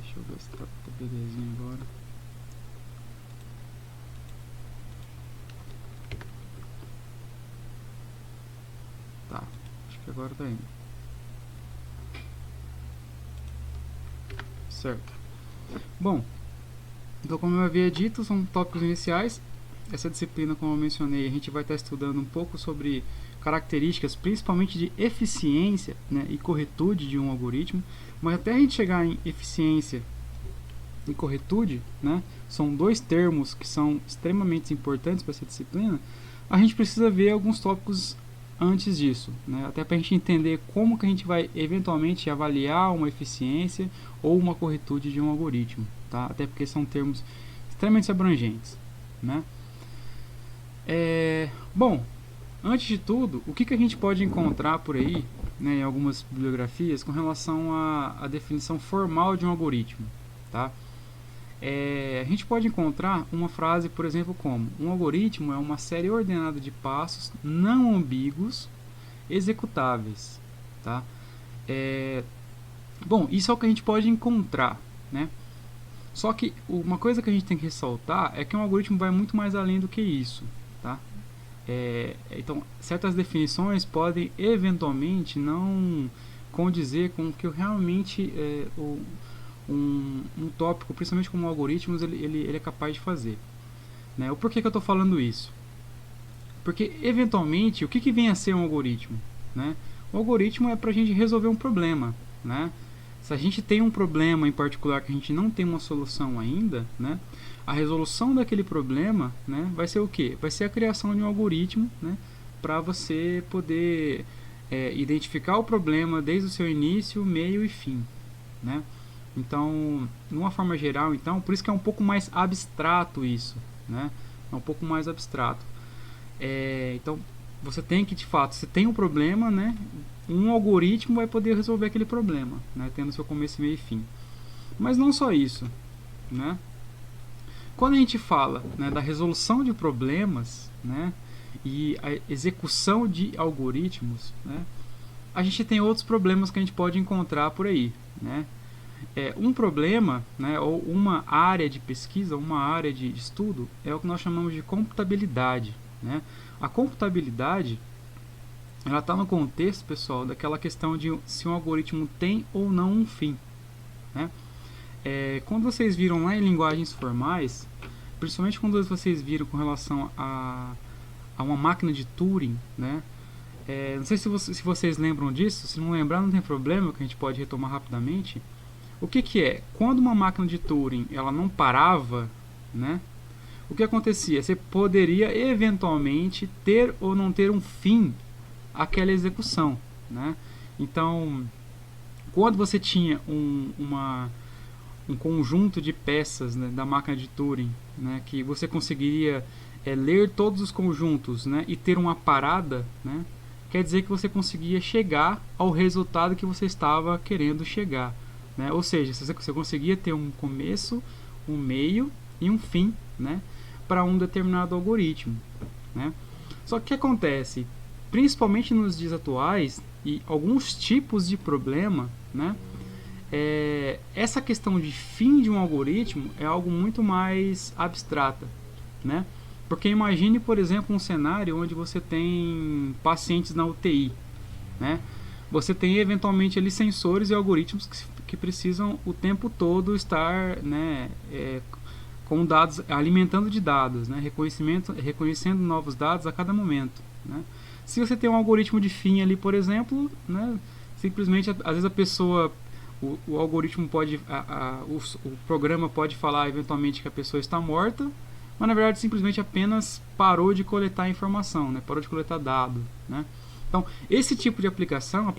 Deixa eu ver se tá belezinha agora. Tá, acho que agora tá indo. Certo. Bom, então como eu havia dito, são tópicos iniciais. Essa disciplina, como eu mencionei, a gente vai estar estudando um pouco sobre características, principalmente de eficiência, né, e corretude de um algoritmo. Mas até a gente chegar em eficiência e corretude, né, são dois termos que são extremamente importantes para essa disciplina. A gente precisa ver alguns tópicos antes disso, né, até para a gente entender como que a gente vai eventualmente avaliar uma eficiência ou uma corretude de um algoritmo, tá? Até porque são termos extremamente abrangentes, né? Bom, antes de tudo, o que a gente pode encontrar por aí, né, em algumas bibliografias com relação à definição formal de um algoritmo, tá? A gente pode encontrar uma frase, por exemplo, como: um algoritmo é uma série ordenada de passos não ambíguos executáveis, tá? Bom, isso é o que a gente pode encontrar, né? Só que uma coisa que a gente tem que ressaltar é que um algoritmo vai muito mais além do que isso, tá? Então, certas definições podem eventualmente não condizer com o que realmente um tópico, principalmente como algoritmos, ele é capaz de fazer, né? O porquê que eu estou falando isso? Porque, eventualmente, o que vem a ser um algoritmo, né? O algoritmo é para a gente resolver um problema, né? Se a gente tem um problema em particular que a gente não tem uma solução ainda, né, a resolução daquele problema, né, vai ser o quê? Vai ser a criação de um algoritmo, né, para você poder identificar o problema desde o seu início, meio e fim, né? Então, de uma forma geral, então, por isso que é um pouco mais abstrato isso, né? É um pouco mais abstrato. Então, você tem que, de fato, você tem um problema, né? Um algoritmo vai poder resolver aquele problema, né? Tendo seu começo, meio e fim. Mas não só isso, né? Quando a gente fala, né, da resolução de problemas, né, e a execução de algoritmos, né, a gente tem outros problemas que a gente pode encontrar por aí, né? Um problema, né, ou uma área de pesquisa, uma área de estudo, é o que nós chamamos de computabilidade, né? A computabilidade, ela está no contexto, pessoal, daquela questão de se um algoritmo tem ou não um fim, né? Quando vocês viram lá em linguagens formais, principalmente quando vocês viram com relação a uma máquina de Turing, né? Não sei se vocês lembram disso. Se não lembrar, não tem problema, que a gente pode retomar rapidamente. O que é? Quando uma máquina de Turing ela não parava, né? O que acontecia? Você poderia eventualmente ter ou não ter um fim àquela execução, né? Então, quando você tinha um conjunto de peças, né, da máquina de Turing, né, que você conseguiria ler todos os conjuntos, né, e ter uma parada, né, quer dizer que você conseguia chegar ao resultado que você estava querendo chegar, né? Ou seja, você conseguia ter um começo, um meio e um fim, né, para um determinado algoritmo, né? Só que o que acontece, principalmente nos dias atuais, e alguns tipos de problema, né, essa questão de fim de um algoritmo é algo muito mais abstrata, né? Porque imagine, por exemplo, um cenário onde você tem pacientes na UTI, né? Você tem eventualmente ali sensores e algoritmos que precisam o tempo todo estar, né, com dados, alimentando de dados, né? Reconhecendo novos dados a cada momento, né? Se você tem um algoritmo de fim ali, por exemplo, né, simplesmente às vezes a pessoa, o algoritmo pode, o programa pode falar eventualmente que a pessoa está morta, mas na verdade simplesmente apenas parou de coletar informação, né? Parou de coletar dado, né? Então, esse tipo de aplicação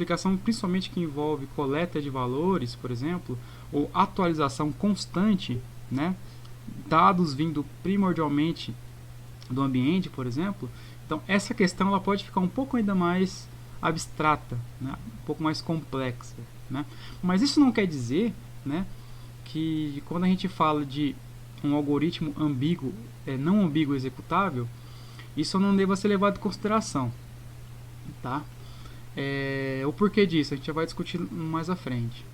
principalmente que envolve coleta de valores, por exemplo, ou atualização constante, né? Dados vindo primordialmente do ambiente, por exemplo. Então, essa questão ela pode ficar um pouco ainda mais abstrata, né? Um pouco mais complexa, né? Mas isso não quer dizer, né, que quando a gente fala de um algoritmo ambíguo, não ambíguo executável, isso não deva ser levado em consideração, tá? O porquê disso a gente já vai discutir mais à frente.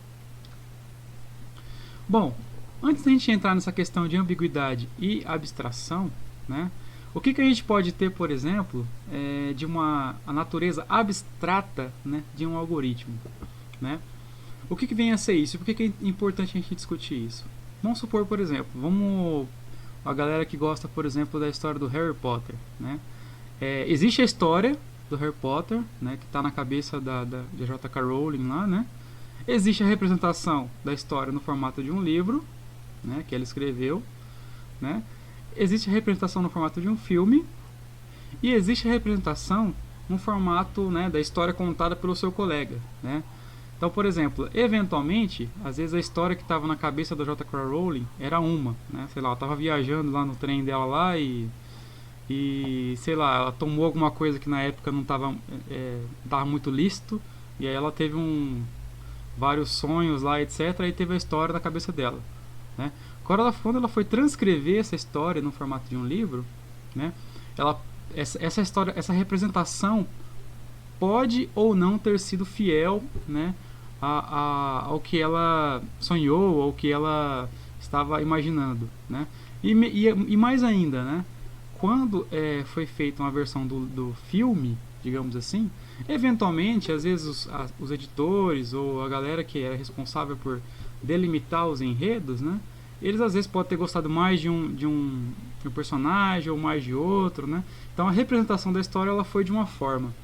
Bom, antes da gente entrar nessa questão de ambiguidade e abstração, né, o que a gente pode ter, por exemplo, de a natureza abstrata, né, de um algoritmo, né? O que vem a ser isso? Por que é importante a gente discutir isso? Vamos supor, por exemplo, a galera que gosta, por exemplo, da história do Harry Potter, né? Existe a história do Harry Potter, né, que está na cabeça de J.K. Rowling lá, né? Existe a representação da história no formato de um livro, né, que ela escreveu, né? Existe a representação no formato de um filme e existe a representação no formato, né, da história contada pelo seu colega, né? Então, por exemplo, eventualmente, às vezes a história que estava na cabeça da J.K. Rowling era uma, né? Sei lá, ela estava viajando lá no trem dela lá e sei lá, ela tomou alguma coisa que na época não estava muito lícito e aí ela teve vários sonhos lá, etc. E teve a história na cabeça dela, né? Quando ela foi transcrever essa história no formato de um livro, né? Essa história, essa representação pode ou não ter sido fiel, né, ao que ela sonhou, ao que ela estava imaginando, né? E mais ainda, né, quando foi feita uma versão do filme, digamos assim, eventualmente, às vezes os editores ou a galera que era responsável por delimitar os enredos, né, eles às vezes podem ter gostado mais de um personagem ou mais de outro, né? Então a representação da história ela foi de uma forma,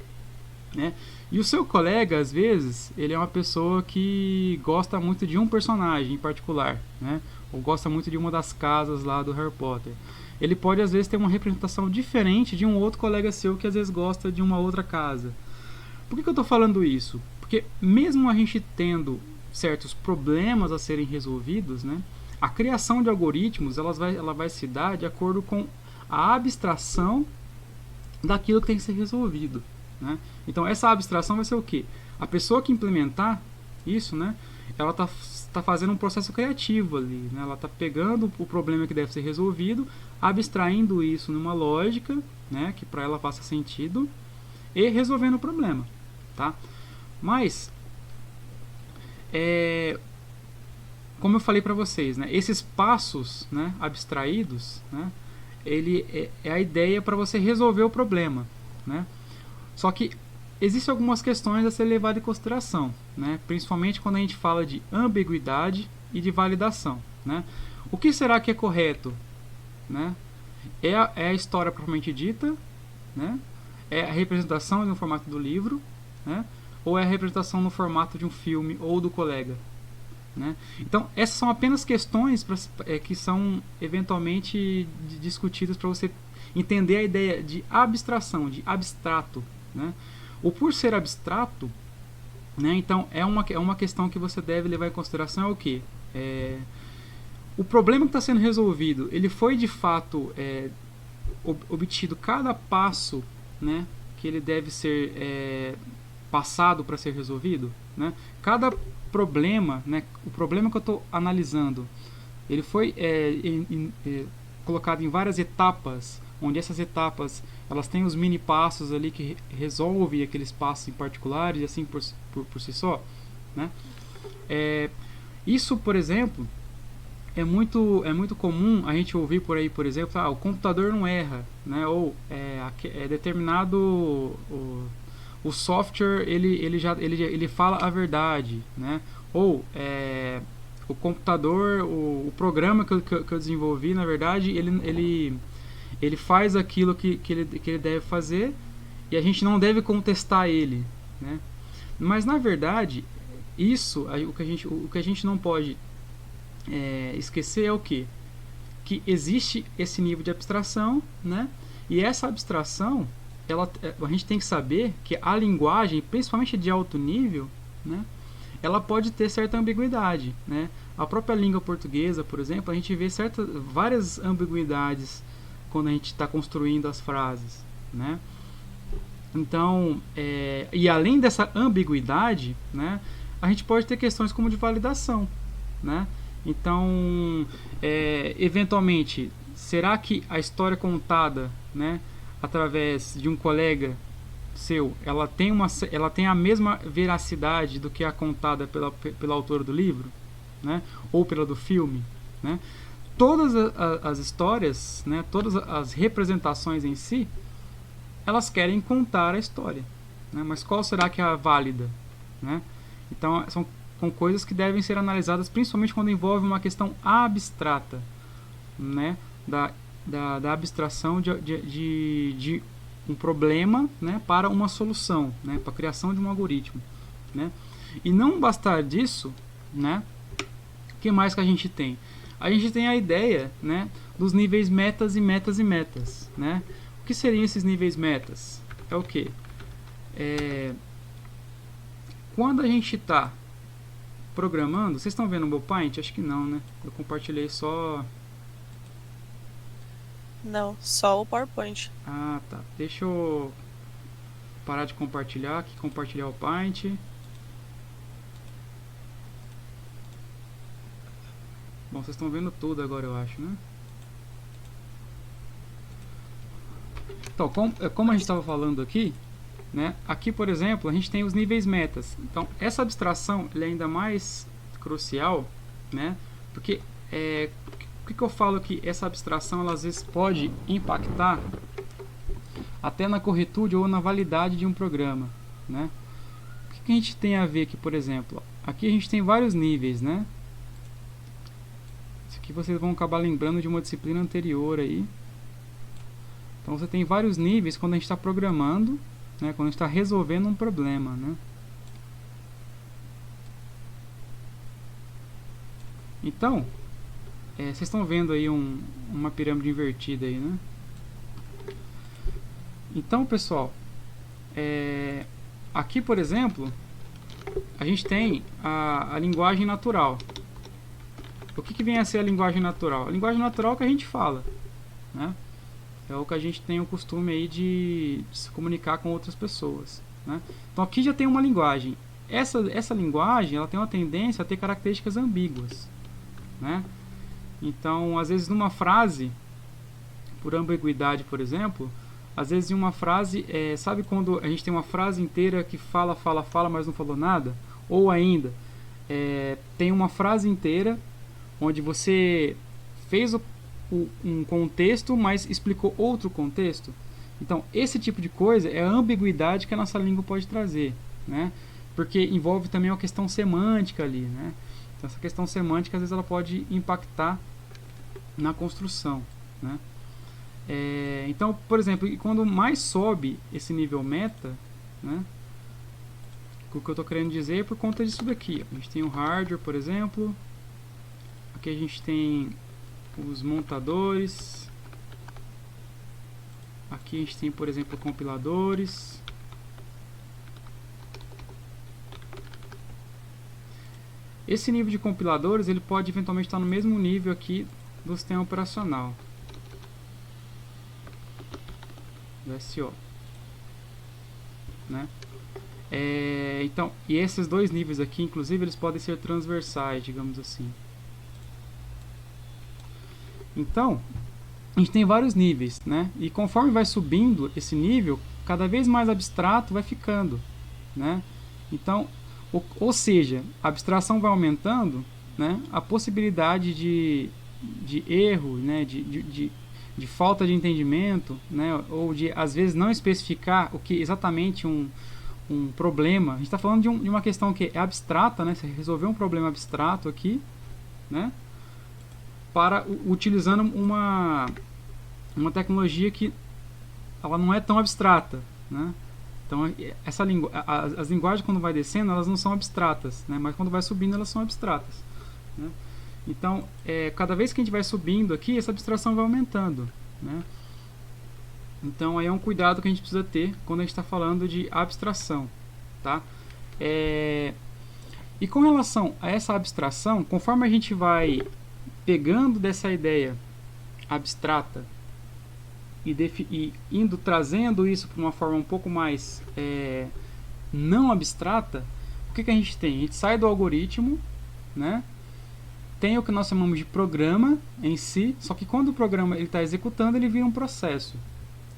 né? E o seu colega, às vezes, ele é uma pessoa que gosta muito de um personagem em particular, né? Ou gosta muito de uma das casas lá do Harry Potter. Ele pode, às vezes, ter uma representação diferente de um outro colega seu que, às vezes, gosta de uma outra casa. Por que eu estou falando isso? Porque mesmo a gente tendo certos problemas a serem resolvidos, né? A criação de algoritmos ela vai se dar de acordo com a abstração daquilo que tem que ser resolvido, né? Então essa abstração vai ser o quê? A pessoa que implementar isso, né, ela está fazendo um processo criativo ali, né? Ela está pegando o problema que deve ser resolvido, abstraindo isso numa lógica, né, que para ela faça sentido e resolvendo o problema, tá? Mas como eu falei para vocês, né, esses passos, né, abstraídos, né, ele é a ideia para você resolver o problema, né? Só que existem algumas questões a ser levadas em consideração, né? Principalmente quando a gente fala de ambiguidade e de validação, né? O que será que é correto, né? É a história propriamente dita, né? É a representação no formato do livro, né? Ou é a representação no formato de um filme ou do colega, né? Então essas são apenas questões que são eventualmente discutidas para você entender a ideia de abstração, de abstrato, né? O por ser abstrato, né, então é uma questão que você deve levar em consideração, é o que? O problema que está sendo resolvido, ele foi de fato obtido cada passo, né, que ele deve ser passado para ser resolvido, né? Cada problema, né, o problema que eu estou analisando, ele foi colocado em várias etapas, onde essas etapas elas têm os mini passos ali que resolvem aqueles passos em particulares e assim por si só, né? Isso, por exemplo, é muito comum a gente ouvir por aí, por exemplo, o computador não erra, né? Ou determinado o software ele fala a verdade, né? Ou o computador, o programa que eu desenvolvi, na verdade, ele faz aquilo que ele deve fazer e a gente não deve contestar ele, né? Mas na verdade o que a gente não pode esquecer é o quê? Que existe esse nível de abstração, né? E essa abstração a gente tem que saber que a linguagem, principalmente de alto nível, né, ela pode ter certa ambiguidade, né? A própria língua portuguesa, por exemplo, a gente vê várias ambiguidades quando a gente está construindo as frases, né? Então, e além dessa ambiguidade, né, a gente pode ter questões como de validação, né? Então, eventualmente, será que a história contada, né, através de um colega seu, ela tem a mesma veracidade do que a contada pela autora do livro, né? Ou pela do filme, né? Todas as histórias, né? Todas as representações em si, elas querem contar a história, né? Mas qual será que é a válida, né? Então são coisas que devem ser analisadas principalmente quando envolve uma questão abstrata, né? Da abstração de um problema, né? Para uma solução, né? Para a criação de um algoritmo, né? E não bastar disso, né? O que mais que a gente tem? A gente tem a ideia, né? Dos níveis metas e metas e metas, né? O que seriam esses níveis metas? É o que? Quando a gente está programando, vocês estão vendo o meu Paint? Acho que não, né? Eu compartilhei só... Não, só o PowerPoint. Ah, tá. Deixa eu parar de compartilhar aqui, compartilhar o Paint. Bom, vocês estão vendo tudo agora, eu acho, né? Então, como a gente estava falando aqui, né? Aqui, por exemplo, a gente tem os níveis metas. Então, essa abstração é ainda mais crucial, né? Porque por que eu falo que essa abstração ela, às vezes pode impactar até na corretude ou na validade de um programa, né? O que a gente tem a ver aqui, por exemplo? Aqui a gente tem vários níveis, né? Isso aqui vocês vão acabar lembrando de uma disciplina anterior aí. Então você tem vários níveis quando a gente está programando, né? Quando a gente está resolvendo um problema, né? Então, vocês estão vendo aí uma pirâmide invertida aí, né? Então, pessoal, aqui, por exemplo, a gente tem a linguagem natural. O que vem a ser a linguagem natural? A linguagem natural é o que a gente fala, né? É o que a gente tem o costume aí de se comunicar com outras pessoas, né? Então aqui já tem uma linguagem. Essa linguagem ela tem uma tendência a ter características ambíguas, né? Então, às vezes numa frase, por ambiguidade, por exemplo, às vezes em uma frase, sabe quando a gente tem uma frase inteira que fala, mas não falou nada? Ou ainda, tem uma frase inteira onde você fez um contexto, mas explicou outro contexto. Então, esse tipo de coisa é a ambiguidade que a nossa língua pode trazer, né? Porque envolve também uma questão semântica ali, né? Então, essa questão semântica, às vezes, ela pode impactar na construção, né? Então, por exemplo, quando mais sobe esse nível meta, né? O que eu estou querendo dizer é por conta disso daqui. A gente tem o hardware, por exemplo. Aqui a gente tem os montadores. Aqui a gente tem, por exemplo, compiladores. Esse nível de compiladores ele pode eventualmente estar no mesmo nível aqui do sistema operacional, do SO, né? Então, e esses dois níveis aqui, inclusive, eles podem ser transversais, digamos assim. Então, a gente tem vários níveis, né? E conforme vai subindo esse nível, cada vez mais abstrato vai ficando, né? Então, ou seja, a abstração vai aumentando, né? A possibilidade de erro, né? De falta de entendimento, né? Ou de, às vezes, não especificar o que exatamente um problema. A gente está falando de uma questão que é abstrata, né? Você resolveu um problema abstrato aqui, né? Utilizando uma tecnologia que ela não é tão abstrata, né? Então, as linguagens, quando vai descendo, elas não são abstratas, né? Mas quando vai subindo, elas são abstratas, né? Então, cada vez que a gente vai subindo aqui, essa abstração vai aumentando, né? Então, aí é um cuidado que a gente precisa ter quando a gente está falando de abstração, tá? E com relação a essa abstração, conforme a gente vai pegando dessa ideia abstrata e indo trazendo isso para uma forma um pouco mais não abstrata, o que a gente tem? A gente sai do algoritmo, né? Tem o que nós chamamos de programa em si, só que quando o programa está executando, ele vira um processo,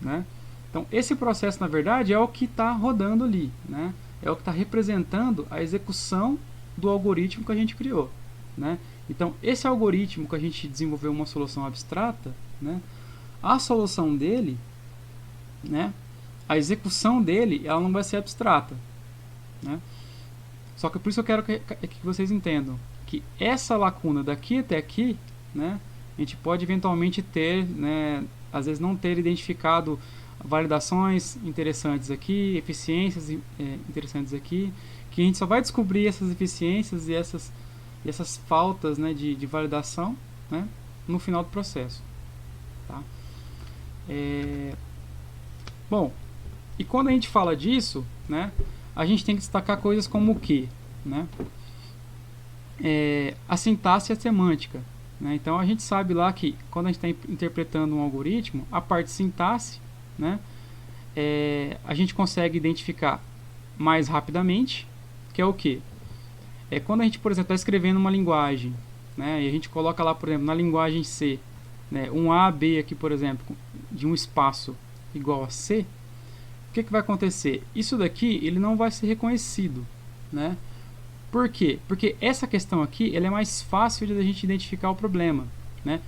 né? Então, esse processo, na verdade, é o que está rodando ali, né? É o que está representando a execução do algoritmo que a gente criou, né? Então, esse algoritmo que a gente desenvolveu uma solução abstrata, né? A solução dele, né? A execução dele, ela não vai ser abstrata, né? Só que por isso eu quero que vocês entendam que essa lacuna daqui até aqui, né? A gente pode eventualmente ter, né? Às vezes não ter identificado validações interessantes aqui, eficiências interessantes aqui, que a gente só vai descobrir essas eficiências e essas faltas, né, de validação, né, no final do processo. Tá? Bom, e quando a gente fala disso, né, a gente tem que destacar coisas como o quê? Né? A sintaxe e a semântica. Né? Então a gente sabe lá que quando a gente está interpretando um algoritmo, a parte sintaxe, né, a gente consegue identificar mais rapidamente, que é o quê? É quando a gente, por exemplo, está escrevendo uma linguagem, né, e a gente coloca lá, por exemplo, na linguagem C, né, um A, B aqui, por exemplo, de um espaço igual a C, o que vai acontecer? Isso daqui ele não vai ser reconhecido, né? Por quê? Porque essa questão aqui ela é mais fácil de a gente identificar o problema, né?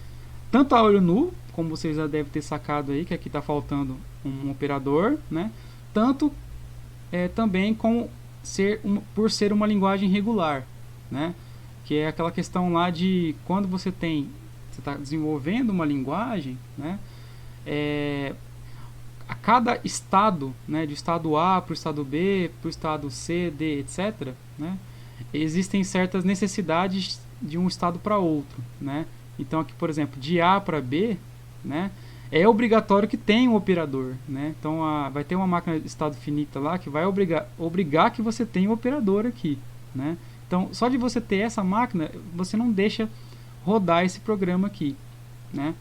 Tanto a olho nu, como vocês já devem ter sacado aí, que aqui está faltando um operador, né? Tanto também com por ser uma linguagem regular, né? Que é aquela questão lá de quando você está desenvolvendo uma linguagem, né? A cada estado, né, do estado A para o estado B, para o estado C, D, etc., né, existem certas necessidades de um estado para outro, né? Então aqui, por exemplo, de A para B, né, é obrigatório que tenha um operador, né? Então vai ter uma máquina de estado finita lá que vai obrigar que você tenha um operador aqui, né? Então só de você ter essa máquina, você não deixa rodar esse programa aqui, né?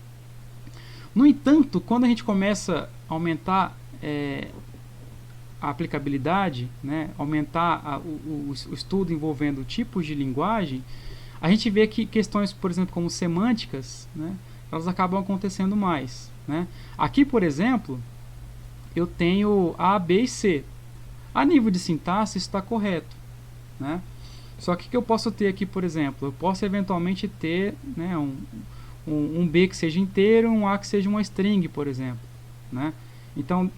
No entanto, quando a gente começa a aumentar a aplicabilidade, né, aumentar o estudo envolvendo tipos de linguagem, a gente vê que questões, por exemplo, como semânticas, né, elas acabam acontecendo mais. Né? Aqui, por exemplo, eu tenho A, B e C. A nível de sintaxe, isso está correto. Né? Só que eu posso ter aqui, por exemplo, eu posso eventualmente ter, né, um B que seja inteiro, um A que seja uma string, por exemplo. Né? Então,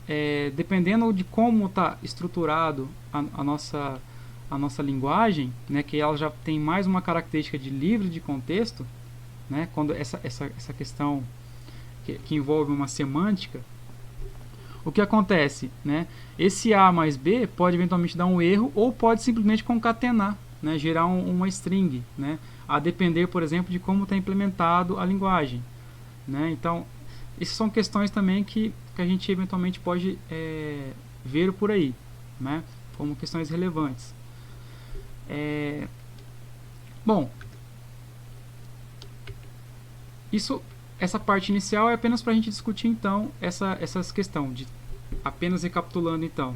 dependendo de como está estruturado a nossa linguagem, né, que ela já tem mais uma característica de livre de contexto, né, quando essa questão que envolve uma semântica, o que acontece? Né, esse A mais B pode eventualmente dar um erro ou pode simplesmente concatenar, né, gerar uma string, né, a depender, por exemplo, de como está implementado a linguagem. Né? Então, essas são questões também que a gente eventualmente pode ver por aí, né? Como questões relevantes. Bom, essa parte inicial é apenas para a gente discutir então essas questões. Apenas recapitulando então,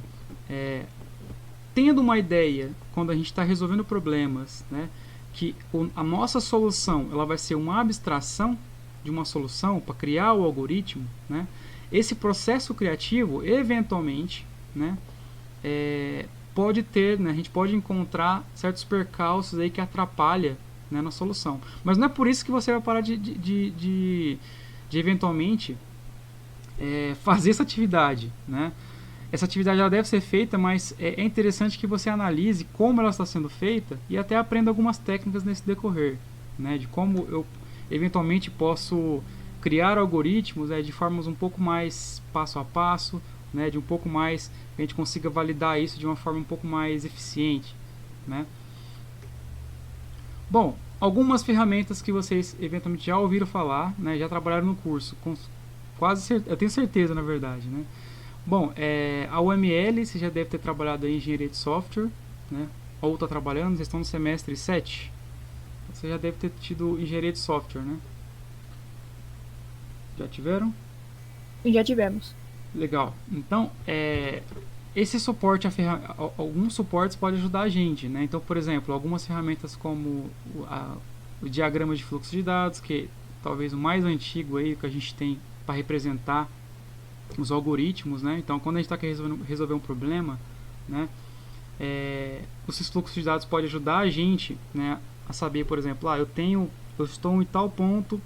tendo uma ideia quando a gente está resolvendo problemas, né, que a nossa solução ela vai ser uma abstração de uma solução para criar o algoritmo, né? Esse processo criativo, eventualmente, né, pode ter, né, a gente pode encontrar certos percalços aí que atrapalham, né, na solução. Mas não é por isso que você vai parar de eventualmente fazer essa atividade, né? Essa atividade ela deve ser feita, mas é interessante que você analise como ela está sendo feita e até aprenda algumas técnicas nesse decorrer, né, de como eu eventualmente posso criar algoritmos de formas um pouco mais passo a passo, né, de um pouco mais que a gente consiga validar isso de uma forma um pouco mais eficiente, né? Bom, algumas ferramentas que vocês eventualmente já ouviram falar, né, já trabalharam no curso, com eu tenho certeza, na verdade, né? Bom, a UML você já deve ter trabalhado em engenharia de software, né? Ou está trabalhando, vocês estão no semestre 7. Você já deve ter tido engenharia de software, né? Já tiveram? Já tivemos. Legal. Então, esse suporte, alguns suportes podem ajudar a gente, né? Então, por exemplo, algumas ferramentas como o diagrama de fluxo de dados, que é talvez o mais antigo aí que a gente tem para representar os algoritmos, né? Então, quando a gente está querendo resolver um problema, né, esses fluxos de dados podem ajudar a gente, né, a saber, por exemplo, eu estou em tal ponto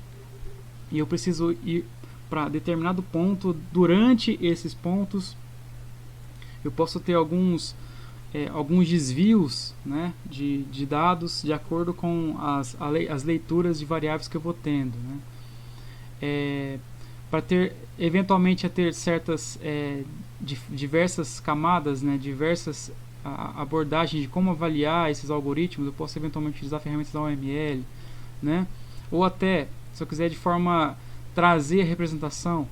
e eu preciso ir para determinado ponto. Durante esses pontos eu posso ter alguns desvios, né, de dados de acordo com as leituras de variáveis que eu vou tendo, né. Para ter eventualmente certas diversas camadas, né, diversas abordagens de como avaliar esses algoritmos. Eu posso eventualmente utilizar ferramentas da OML, né, ou até, se eu quiser de forma trazer a representação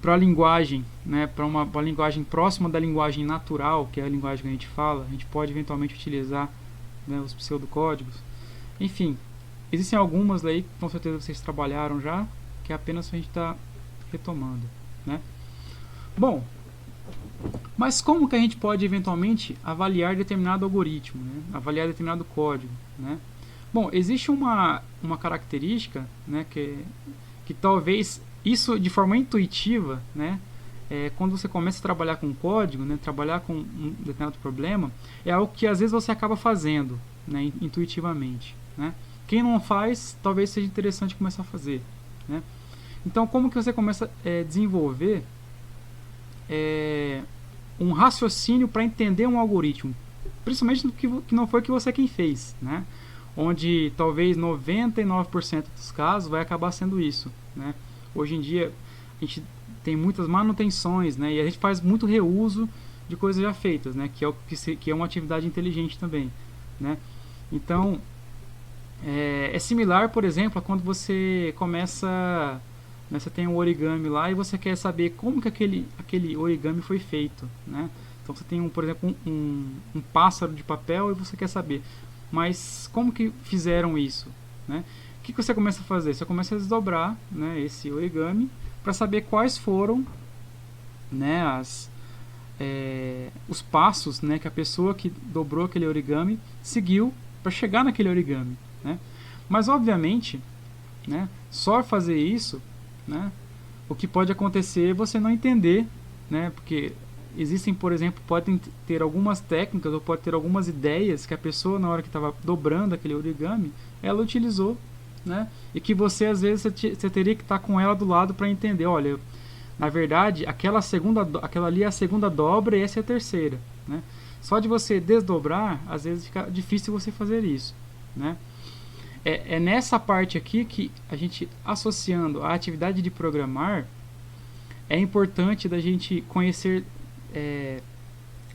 para a linguagem, né, para uma linguagem próxima da linguagem natural, que é a linguagem que a gente fala, a gente pode eventualmente utilizar, né, os pseudocódigos. Enfim, existem algumas aí que com certeza vocês trabalharam já, que é apenas a gente está retomando, né? Bom, mas como que a gente pode eventualmente avaliar determinado algoritmo, né? Avaliar determinado código, né? Bom, existe uma característica, né, que talvez isso de forma intuitiva, né, quando você começa a trabalhar com código, né, trabalhar com um determinado problema, é algo que às vezes você acaba fazendo, né, intuitivamente, né? Quem não faz, talvez seja interessante começar a fazer, né? Então, como que você começa a desenvolver um raciocínio para entender um algoritmo, principalmente que não foi que você quem fez, né? Onde talvez 99% dos casos vai acabar sendo isso, né? Hoje em dia a gente tem muitas manutenções, né? E a gente faz muito reuso de coisas já feitas, né? Que é uma atividade inteligente também, né? Então é similar, por exemplo, a quando você começa, né, você tem um origami lá e você quer saber como que aquele origami foi feito, né? Então você tem, por exemplo, um pássaro de papel e você quer saber, mas como que fizeram isso, né? O que você começa a fazer? Você começa a desdobrar, né, esse origami para saber quais foram, né, os passos, né, que a pessoa que dobrou aquele origami seguiu para chegar naquele origami, né? Mas obviamente, né, só fazer isso, né, o que pode acontecer é você não entender, né, porque existem, por exemplo, podem ter algumas técnicas ou pode ter algumas ideias que a pessoa, na hora que estava dobrando aquele origami, ela utilizou, né, e que você às vezes você teria que estar com ela do lado para entender, olha, na verdade aquela ali é a segunda dobra e essa é a terceira, né? Só de você desdobrar, às vezes fica difícil você fazer isso, né? É nessa parte aqui que a gente, associando a atividade de programar, é importante da gente conhecer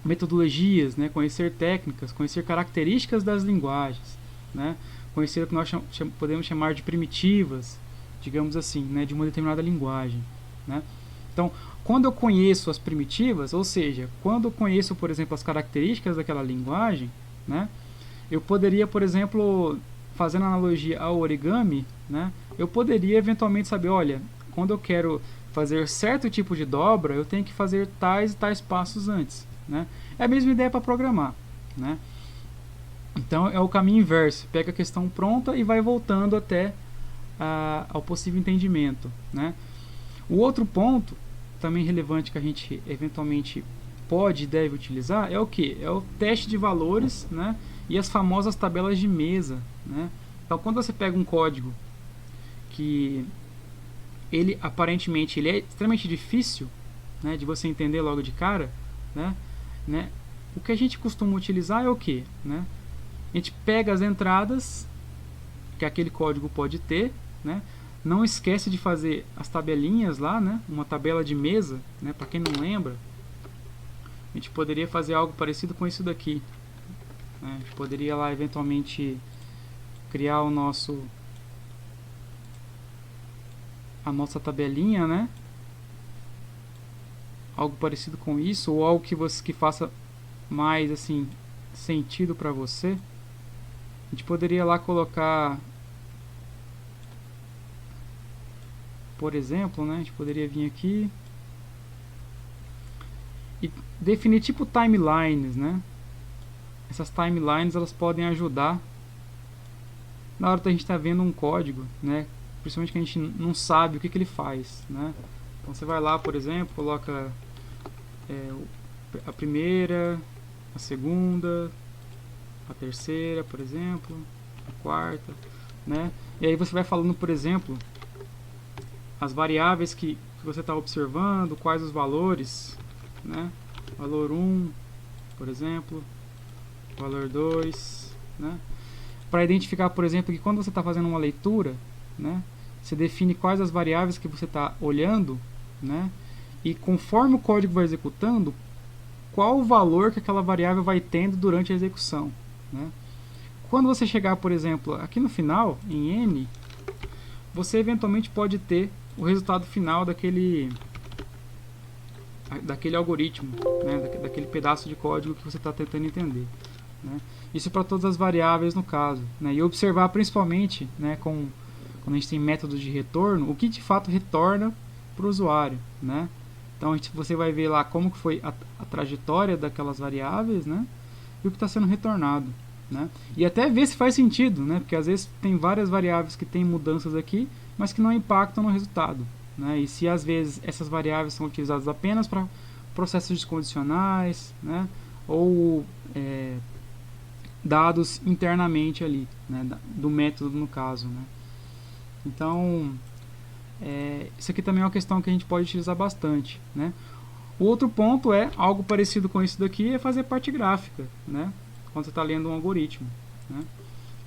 metodologias, né? Conhecer técnicas, conhecer características das linguagens, né? Conhecer o que nós podemos chamar de primitivas, digamos assim, né? De uma determinada linguagem, né? Então, quando eu conheço as primitivas, ou seja, quando eu conheço, por exemplo, as características daquela linguagem, né? Eu poderia, por exemplo, fazendo analogia ao origami, né, eu poderia eventualmente saber, olha, quando eu quero fazer certo tipo de dobra, eu tenho que fazer tais e tais passos antes, né? É a mesma ideia para programar, né? Então é o caminho inverso, pega a questão pronta e vai voltando até ao possível entendimento, né? O outro ponto também relevante que a gente eventualmente pode e deve utilizar é o que? É o teste de valores, né? E as famosas tabelas de mesa, né? Então, quando você pega um código que ele aparentemente ele é extremamente difícil, né, de você entender logo de cara, né? O que a gente costuma utilizar é o que, né? A gente pega as entradas que aquele código pode ter, né? Não esquece de fazer as tabelinhas lá, né? Uma tabela de mesa, né? Para quem não lembra, a gente poderia fazer algo parecido com isso daqui. A gente poderia lá eventualmente criar a nossa tabelinha, né? Algo parecido com isso, ou algo que faça mais assim sentido para você. A gente poderia lá colocar, por exemplo, né? A gente poderia vir aqui e definir tipo timelines, né? Essas timelines elas podem ajudar na hora que a gente está vendo um código, né? Principalmente que a gente não sabe o que ele faz, né? Então você vai lá, por exemplo, coloca a primeira, a segunda, a terceira, por exemplo, a quarta, né? E aí você vai falando, por exemplo, as variáveis que você está observando, quais os valores, né? Valor 1, por exemplo, valor 2, né? Para identificar, por exemplo, que quando você está fazendo uma leitura, né, você define quais as variáveis que você está olhando, né, e conforme o código vai executando, qual o valor que aquela variável vai tendo durante a execução, né? Quando você chegar, por exemplo, aqui no final, em N, você eventualmente pode ter o resultado final daquele algoritmo, né, daquele pedaço de código que você está tentando entender, né? Isso para todas as variáveis no caso, né? E observar principalmente, né, quando a gente tem métodos de retorno, o que de fato retorna para o usuário, né? Então você vai ver lá como que foi a trajetória daquelas variáveis, né, e o que está sendo retornado, né? E até ver se faz sentido, né? Porque às vezes tem várias variáveis que têm mudanças aqui, mas que não impactam no resultado, né? E se às vezes essas variáveis são utilizadas apenas para processos condicionais, né, ou dados internamente ali, né, do método no caso, né? Então, isso aqui também é uma questão que a gente pode utilizar bastante, né? O outro ponto é, algo parecido com isso daqui, é fazer parte gráfica, né? Quando você está lendo um algoritmo, né?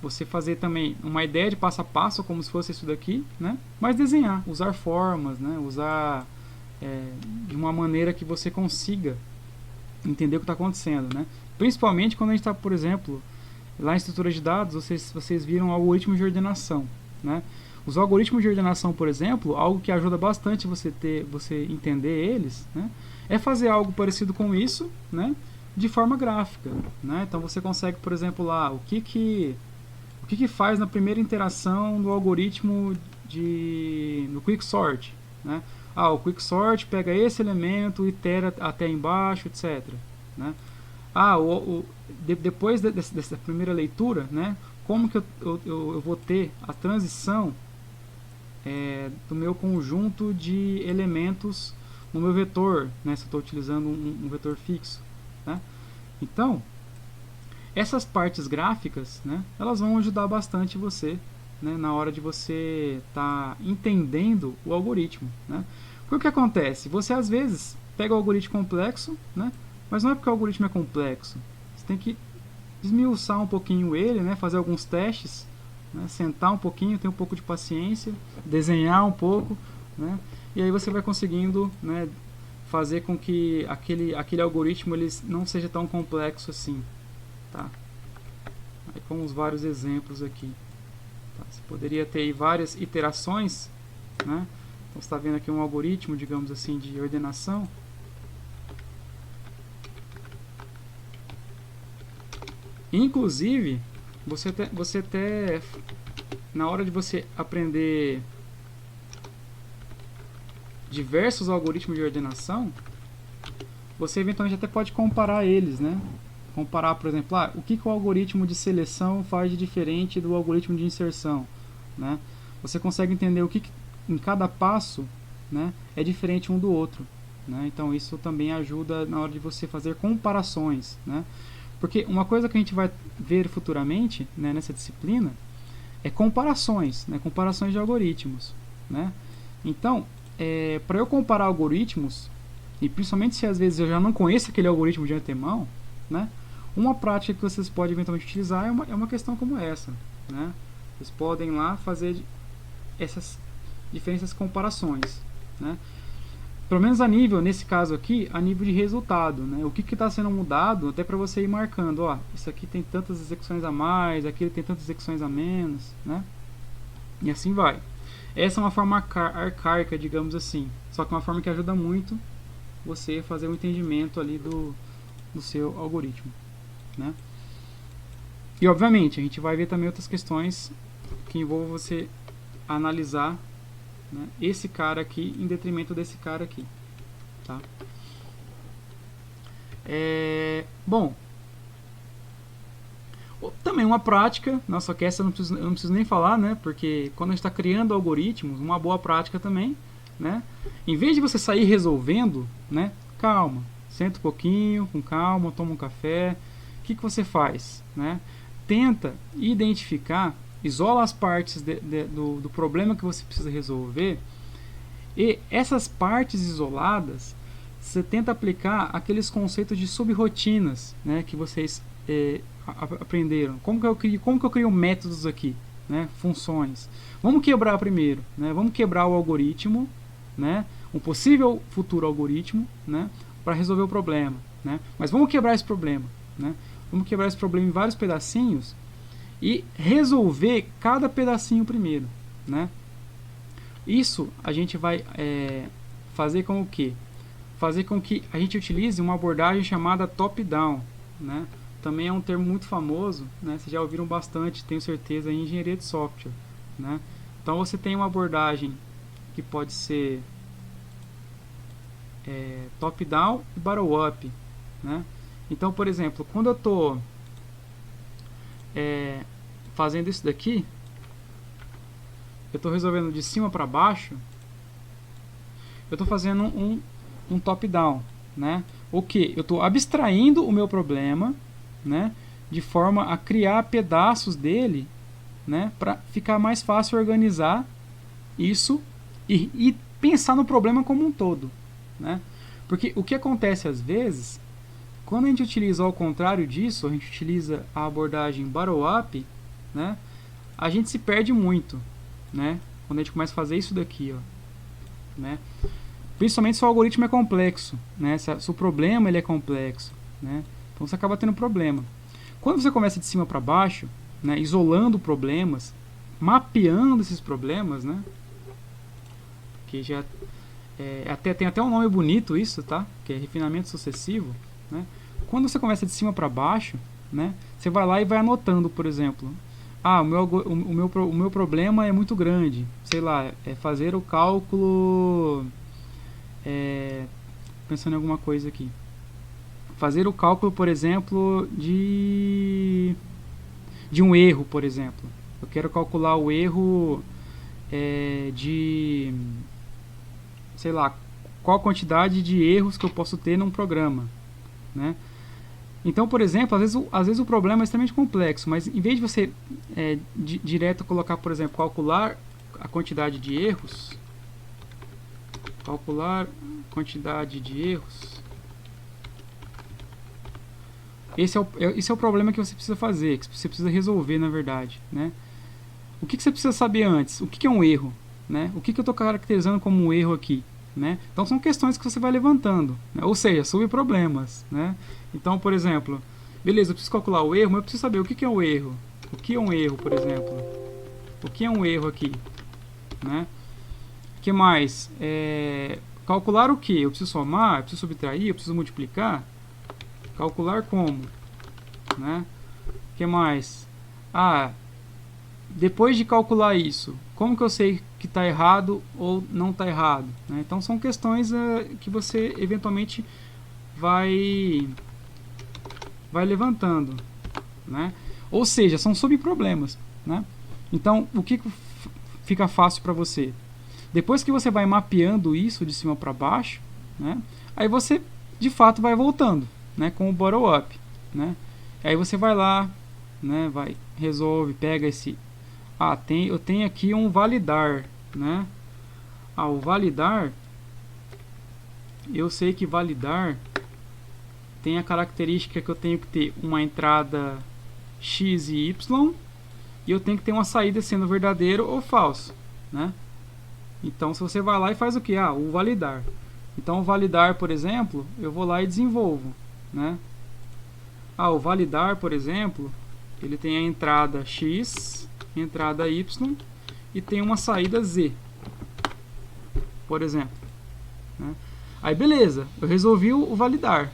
Você fazer também uma ideia de passo a passo, como se fosse isso daqui, né? Mas desenhar, usar formas, né? Usar de uma maneira que você consiga entender o que está acontecendo, né? Principalmente quando a gente está, por exemplo, lá em estrutura de dados, vocês viram algoritmos de ordenação, né? Os algoritmos de ordenação, por exemplo, algo que ajuda bastante você entender eles, né, é fazer algo parecido com isso, né, de forma gráfica, né? Então você consegue, por exemplo, lá o que faz na primeira interação do algoritmo no quicksort, né? O quicksort pega esse elemento, itera até embaixo, etc., né? Depois dessa primeira leitura, né, como que eu vou ter a transição do meu conjunto de elementos no meu vetor, né, se eu estou utilizando um vetor fixo, né? Então, essas partes gráficas, né, elas vão ajudar bastante você, né, na hora de você estar entendendo o algoritmo, né? Porque o que acontece? Você às vezes pega o algoritmo complexo, né, mas não é porque o algoritmo é complexo. Você tem que esmiuçar um pouquinho ele, né, fazer alguns testes, né, sentar um pouquinho, ter um pouco de paciência, desenhar um pouco, né, e aí você vai conseguindo, né, fazer com que aquele algoritmo ele não seja tão complexo assim, tá? Aí com os vários exemplos aqui, tá? Você poderia ter aí várias iterações, né? Então você está vendo aqui um algoritmo, digamos assim, de ordenação. Inclusive, você até na hora de você aprender diversos algoritmos de ordenação, você eventualmente até pode comparar eles, né? Comparar, por exemplo, o que o algoritmo de seleção faz de diferente do algoritmo de inserção, né? Você consegue entender o que em cada passo, né, é diferente um do outro, né? Então isso também ajuda na hora de você fazer comparações, né? Porque uma coisa que a gente vai ver futuramente, né, nessa disciplina é comparações, né, comparações de algoritmos, né? Então, para eu comparar algoritmos, e principalmente se às vezes eu já não conheço aquele algoritmo de antemão, né, uma prática que vocês podem eventualmente utilizar é uma questão como essa, né? Vocês podem lá fazer essas diferentes comparações, né? Pelo menos a nível, nesse caso aqui, a nível de resultado, né? O que está sendo mudado, até para você ir marcando, isso aqui tem tantas execuções a mais, aquele tem tantas execuções a menos, né? E assim vai. Essa é uma forma arcaica, digamos assim, só que uma forma que ajuda muito você a fazer um entendimento ali do seu algoritmo, né? E obviamente a gente vai ver também outras questões que envolvam você analisar, né, esse cara aqui em detrimento desse cara aqui, tá? Bom, também uma prática, só que essa eu não preciso nem falar, né? Porque quando a gente está criando algoritmos, uma boa prática também, né? Em vez de você sair resolvendo, né? Calma, senta um pouquinho, com calma, toma um café, que você faz? Né? Tenta identificar, isola as partes do problema que você precisa resolver, e essas partes isoladas, você tenta aplicar aqueles conceitos de subrotinas, né, que vocês aprenderam. Como que eu crio métodos aqui, né, funções. Vamos quebrar primeiro, né, vamos quebrar o algoritmo, né, um possível futuro algoritmo, né, para resolver o problema. Né, mas vamos quebrar esse problema. Né, vamos quebrar esse problema em vários pedacinhos e resolver cada pedacinho primeiro. Né. Isso a gente vai fazer com o quê? Fazer com que a gente utilize uma abordagem chamada top-down. Né? Também é um termo muito famoso, né? Vocês já ouviram bastante, tenho certeza, em engenharia de software. Né? Então você tem uma abordagem que pode ser top-down e bottom-up. Né? Então, por exemplo, quando eu estou fazendo isso daqui, eu estou resolvendo de cima para baixo, eu estou fazendo um top-down. Né? O que? Eu estou abstraindo o meu problema, né, de forma a criar pedaços dele, né, para ficar mais fácil organizar isso e pensar no problema como um todo. Né? Porque o que acontece às vezes, quando a gente utiliza ao contrário disso, a gente utiliza a abordagem bottom-up, né, a gente se perde muito. Né? Quando a gente começa a fazer isso daqui, ó, né? Principalmente se o algoritmo é complexo, né? Se o problema ele é complexo, né? Então você acaba tendo problema. Quando você começa de cima para baixo, né, isolando problemas, mapeando esses problemas, né? Que já tem até um nome bonito isso, tá? Que é refinamento sucessivo. Né? Quando você começa de cima para baixo, né, você vai lá e vai anotando, por exemplo, o meu problema é muito grande, sei lá, é fazer o cálculo, pensando em alguma coisa aqui, fazer o cálculo, por exemplo, de um erro, por exemplo. Eu quero calcular o erro de, sei lá, qual a quantidade de erros que eu posso ter num programa. Né? Então, por exemplo, às vezes o problema é extremamente complexo, mas em vez de você direto colocar, por exemplo, calcular a quantidade de erros, esse é o problema que você precisa fazer, que você precisa resolver, na verdade. Né? O que você precisa saber antes? O que é um erro? Né? O que eu estou caracterizando como um erro aqui? Né? Então são questões que você vai levantando, né? Ou seja, subproblemas. Né? Então, por exemplo, beleza, eu preciso calcular o erro, mas eu preciso saber o que é um erro. O que é um erro, por exemplo? O que é um erro aqui? Né? O que mais? Calcular o que? Eu preciso somar? Eu preciso subtrair? Eu preciso multiplicar? Calcular como? Né? O que mais? Depois de calcular isso, como que eu sei que está errado ou não está errado? Né? Então são questões que você eventualmente vai levantando. Né? Ou seja, são subproblemas. Né? Então o que fica fácil para você? Depois que você vai mapeando isso de cima para baixo, né? Aí você de fato vai voltando, né? Com o bottom-up. Né? Aí você vai lá, né? Resolve, pega esse... eu tenho aqui um validar, né? O validar, eu sei que validar tem a característica que eu tenho que ter uma entrada x e y, e eu tenho que ter uma saída sendo verdadeiro ou falso, né? Então, se você vai lá e faz o que? O validar. Então, o validar, por exemplo, eu vou lá e desenvolvo, né? O validar, por exemplo, ele tem a entrada x, entrada y e tem uma saída z, por exemplo. Né? Aí beleza, eu resolvi o validar.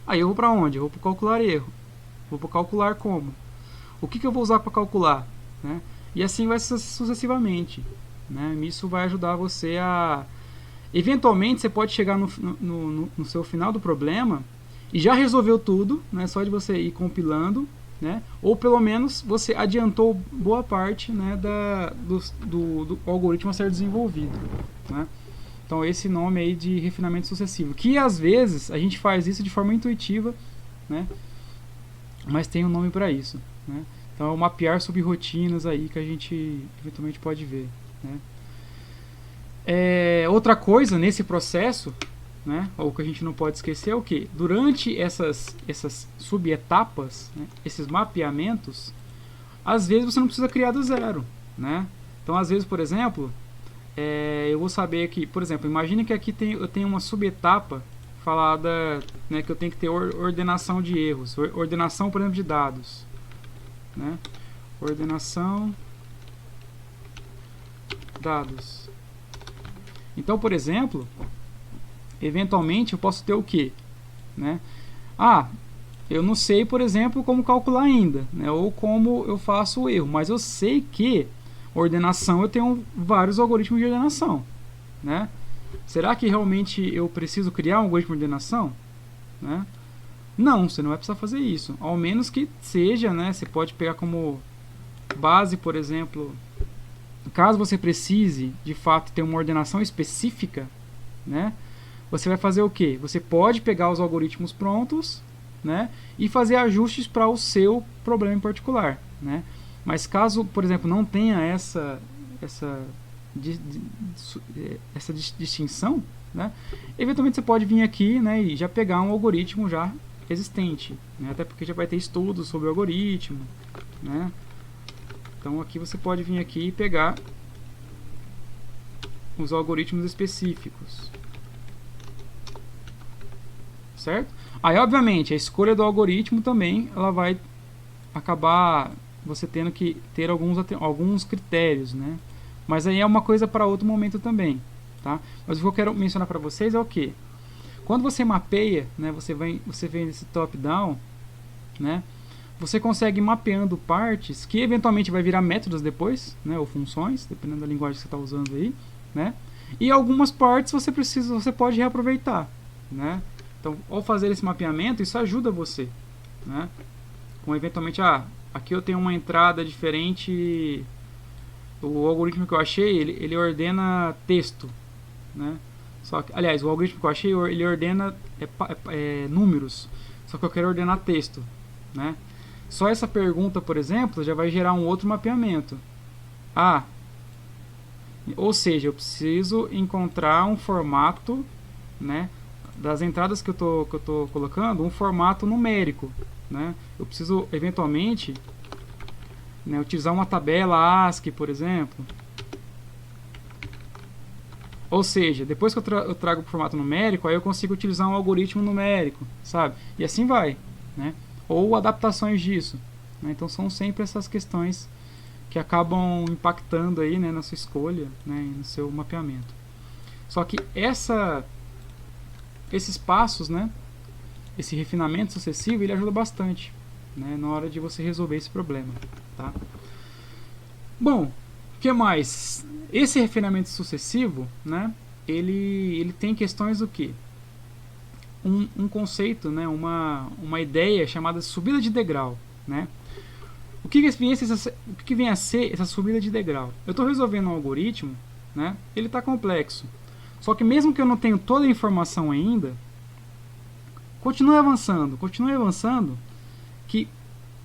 Aí eu vou para onde? Eu vou para calcular erro. Vou para calcular como? O que eu vou usar para calcular? Né? E assim vai sucessivamente. Né? Isso vai ajudar você a... Eventualmente você pode chegar no seu final do problema e já resolveu tudo, né? Só de você ir compilando. Né? Ou pelo menos você adiantou boa parte, né, do algoritmo a ser desenvolvido. Né? Então esse nome aí de refinamento sucessivo, que às vezes a gente faz isso de forma intuitiva, né? mas tem um nome para isso, né? Então é o mapear subrrotinas aí que a gente eventualmente pode ver, né? Outra coisa nesse processo, né, ou que a gente não pode esquecer é o que? Durante essas subetapas, né, esses mapeamentos, às vezes você não precisa criar do zero, né? Então, às vezes, por exemplo, eu vou saber que, por exemplo, imagine que aqui eu tenho uma subetapa falada, né, que eu tenho que ter ordenação de erros, ordenação, por exemplo, de dados, né? Ordenação dados. Então, por exemplo, eventualmente eu posso ter o quê? Né? Eu não sei, por exemplo, como calcular ainda, né? Ou como eu faço o erro, mas eu sei que ordenação, eu tenho vários algoritmos de ordenação, né? Será que realmente eu preciso criar um algoritmo de ordenação? Né? Não, você não vai precisar fazer isso, ao menos que seja, né? Você pode pegar como base, por exemplo, caso você precise de fato ter uma ordenação específica, né? Você vai fazer o que? Você pode pegar os algoritmos prontos, né, e fazer ajustes para o seu problema em particular, né? Mas caso, por exemplo, não tenha essa distinção, né, eventualmente você pode vir aqui, né, e já pegar um algoritmo já existente, né, até porque já vai ter estudos sobre o algoritmo, né? Então aqui você pode vir aqui e pegar os algoritmos específicos, certo? Aí, obviamente, a escolha do algoritmo também ela vai acabar você tendo que ter alguns critérios, né? Mas aí é uma coisa para outro momento também, tá? Mas o que eu quero mencionar para vocês é o que? Quando você mapeia, né, você vem nesse top-down, né? Você consegue ir mapeando partes que eventualmente vai virar métodos depois, né, ou funções, dependendo da linguagem que você está usando aí, né? E algumas partes você pode reaproveitar, né? Então, ao fazer esse mapeamento, isso ajuda você, né? Com eventualmente, aqui eu tenho uma entrada diferente, o algoritmo que eu achei, ele ordena texto, né? Só que, aliás, o algoritmo que eu achei, ele ordena números, só que eu quero ordenar texto, né? Só essa pergunta, por exemplo, já vai gerar um outro mapeamento. Ou seja, eu preciso encontrar um formato, né, das entradas que eu tô colocando, um formato numérico, né? Eu preciso eventualmente, né, utilizar uma tabela ASCII, por exemplo. Ou seja, depois que eu trago o formato numérico, aí eu consigo utilizar um algoritmo numérico, sabe? E assim vai, né? Ou adaptações disso, né? Então são sempre essas questões que acabam impactando aí, né, na sua escolha, né, no seu mapeamento. Só que esses passos, né, esse refinamento sucessivo, ele ajuda bastante, né, na hora de você resolver esse problema, tá? Bom, o que mais? Esse refinamento sucessivo, né, ele tem questões do que? Um conceito, né, uma ideia chamada subida de degrau, né? O que vem a ser essa subida de degrau? Eu estou resolvendo um algoritmo, né, ele está complexo. Só que mesmo que eu não tenha toda a informação ainda, continue avançando, que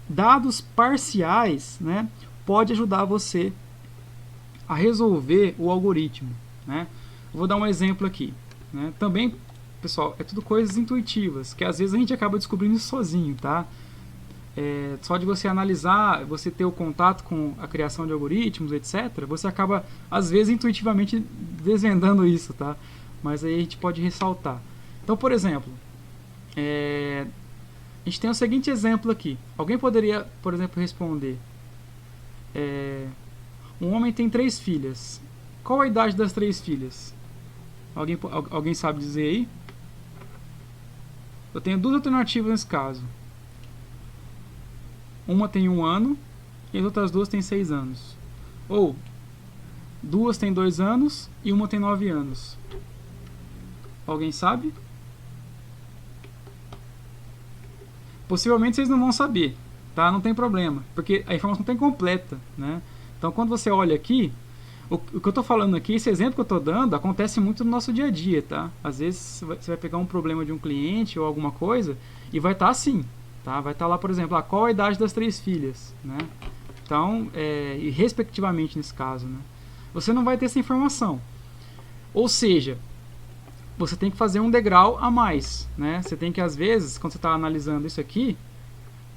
dados parciais, né, pode ajudar você a resolver o algoritmo, né? Eu vou dar um exemplo aqui, né? Também, pessoal, é tudo coisas intuitivas, que às vezes a gente acaba descobrindo isso sozinho, tá? Só de você analisar, você ter o contato com a criação de algoritmos, etc., você acaba, às vezes, intuitivamente desvendando isso, tá? Mas aí a gente pode ressaltar. Então, por exemplo, a gente tem o seguinte exemplo aqui. Alguém poderia, por exemplo, responder: um homem tem 3 filhas. Qual a idade das 3 filhas? Alguém sabe dizer aí? Eu tenho 2 alternativas nesse caso. Uma tem 1 ano e as outras 2 têm 6 anos. Ou 2 têm 2 anos e uma tem 9 anos. Alguém sabe? Possivelmente vocês não vão saber, tá? Não tem problema, porque a informação está incompleta, né? Então, quando você olha aqui, o que eu estou falando aqui, esse exemplo que eu estou dando, acontece muito no nosso dia a dia, tá? Às vezes você vai pegar um problema de um cliente ou alguma coisa e vai estar assim, Tá? Vai estar lá, por exemplo, qual a idade das 3 filhas, né? Então, e respectivamente nesse caso, né? Você não vai ter essa informação. Ou seja, você tem que fazer um degrau a mais, né? Você tem que, às vezes, quando você está analisando isso aqui,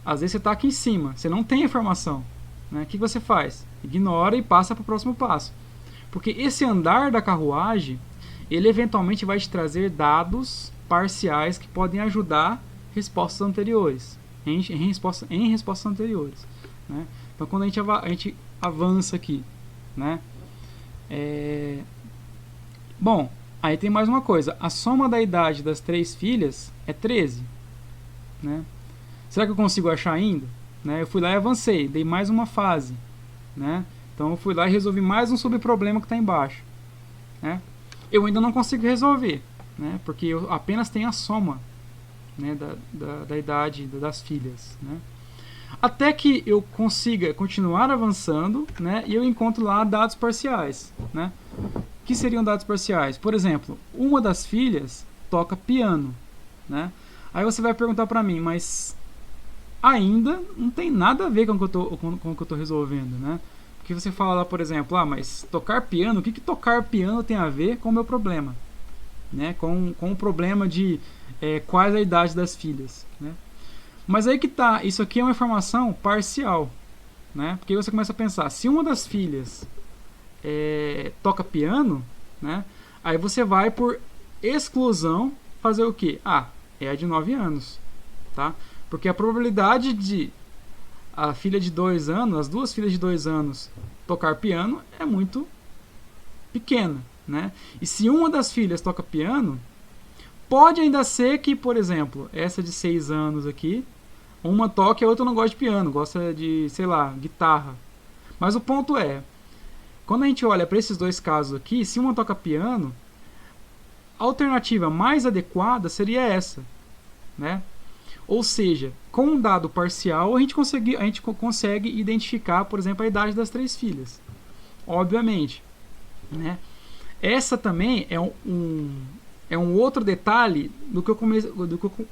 às vezes você está aqui em cima, você não tem a informação, né? O que você faz? Ignora e passa para o próximo passo. Porque esse andar da carruagem, ele eventualmente vai te trazer dados parciais que podem ajudar respostas anteriores, em respostas anteriores, né? Então, quando a gente avança aqui, né? Bom, aí tem mais uma coisa. A soma da idade das 3 filhas é 13, né? Será que eu consigo achar ainda? Né? Eu fui lá e avancei, dei mais uma fase, né? Então eu fui lá e resolvi mais um subproblema que está embaixo, né? Eu ainda não consigo resolver, né? Porque eu apenas tenho a soma, né, da idade das filhas, né? Até que eu consiga continuar avançando, né, e eu encontro lá dados parciais, né? Que seriam dados parciais? Por exemplo, uma das filhas toca piano, né? Aí você vai perguntar para mim, mas ainda não tem nada a ver com o que eu estou resolvendo, né? Porque você fala lá, por exemplo, mas tocar piano, o que tocar piano tem a ver com o meu problema? Né? Com o problema de quais a idade das filhas, né? Mas aí que tá, isso aqui é uma informação parcial, né? Porque você começa a pensar, se uma das filhas toca piano, né? Aí você vai por exclusão fazer o quê? É a de 9 anos, tá? Porque a probabilidade de a filha de 2 anos, as duas filhas de 2 anos tocar piano é muito pequena, né? E se uma das filhas toca piano, pode ainda ser que, por exemplo, essa de 6 anos aqui, uma toca e a outra não gosta de piano, gosta de, sei lá, guitarra. Mas o ponto é, quando a gente olha para esses dois casos aqui, se uma toca piano, a alternativa mais adequada seria essa, né? Ou seja, com um dado parcial a gente consegue identificar, por exemplo, a idade das 3 filhas. Obviamente, né? Essa também é um outro detalhe do que eu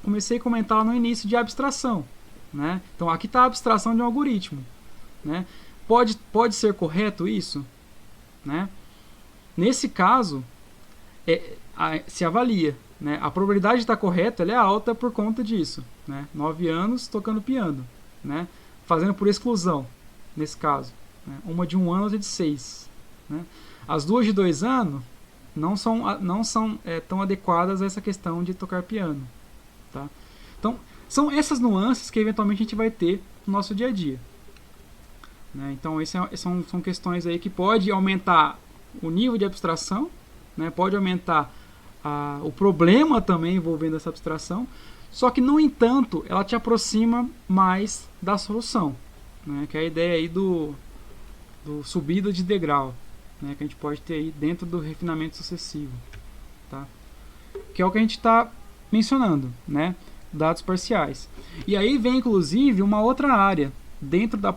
comecei a comentar lá no início de abstração, né? Então aqui está a abstração de um algoritmo, né? Pode ser correto isso, né? Nesse caso, se avalia, né? A probabilidade de estar correto é alta por conta disso, né? 9 anos tocando piano, né? Fazendo por exclusão, nesse caso, né? Uma de 1 ano e outra de 6, né? As duas de 2 anos não são tão adequadas a essa questão de tocar piano, tá? Então, são essas nuances que eventualmente a gente vai ter no nosso dia a dia, né? Então, são questões aí que pode aumentar o nível de abstração, né? Pode aumentar o problema também envolvendo essa abstração, só que, no entanto, ela te aproxima mais da solução, né? Que é a ideia aí do subida de degrau, né? Que a gente pode ter aí dentro do refinamento sucessivo, tá? Que é o que a gente está mencionando, né? Dados parciais. E aí vem, inclusive, uma outra área dentro da